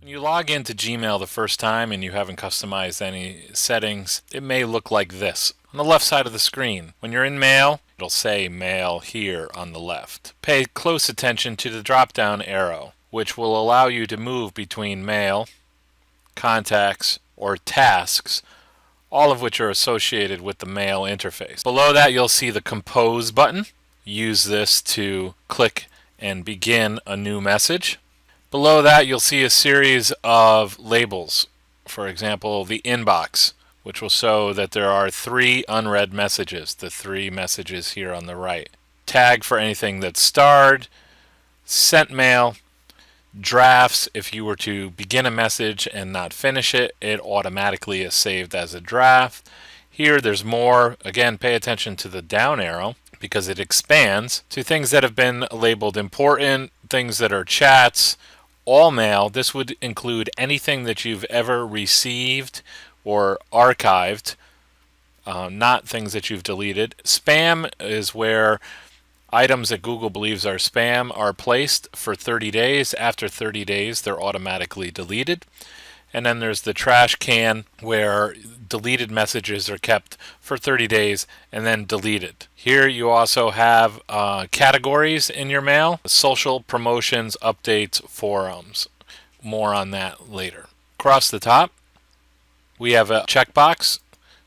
When you log into Gmail the first time and you haven't customized any settings, it may look like this. On the left side of the screen, when you're in Mail, it'll say Mail here on the left. Pay close attention to the drop-down arrow, which will allow you to move between Mail, Contacts, or Tasks, all of which are associated with the Mail interface. Below that, you'll see the Compose button. Use this to click and begin a new message. Below that, you'll see a series of labels. For example, the inbox, which will show that there are 3 unread messages, the 3 messages here on the right. Tag for anything that's starred, sent mail, drafts. If you were to begin a message and not finish it, it automatically is saved as a draft. Here there's more. Again, pay attention to the down arrow because it expands to things that have been labeled important, things that are chats, all mail. This would include anything that you've ever received or archived, not things that you've deleted. Spam is where items that Google believes are spam are placed for 30 days. After 30 days, they're automatically deleted. And then there's the trash can where deleted messages are kept for 30 days and then deleted. Here you also have categories in your mail: social, promotions, updates, forums. More on that later. Across the top, we have a checkbox.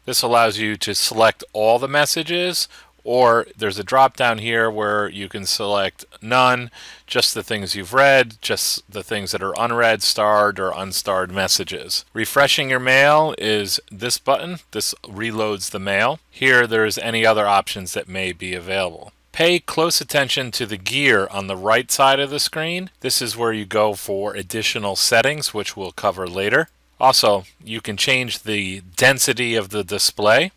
This allows you to select all the messages, or there's a drop down here where you can select none, just the things you've read, just the things that are unread, starred, or unstarred messages. Refreshing your mail is this button. This reloads the mail. Here there's any other options that may be available. Pay close attention to the gear on the right side of the screen. This is where you go for additional settings, which we'll cover later. Also, you can change the density of the display.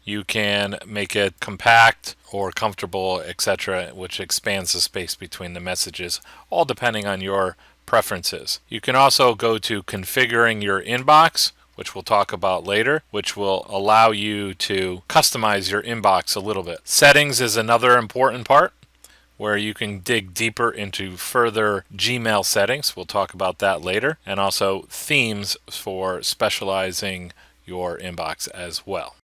You can make it compact or comfortable, etc., which expands the space between the messages, all depending on your preferences. You can also go to configuring your inbox, which we'll talk about later, which will allow you to customize your inbox a little bit. Settings is another important part where you can dig deeper into further Gmail settings. We'll talk about that later. And also themes for specializing your inbox as well.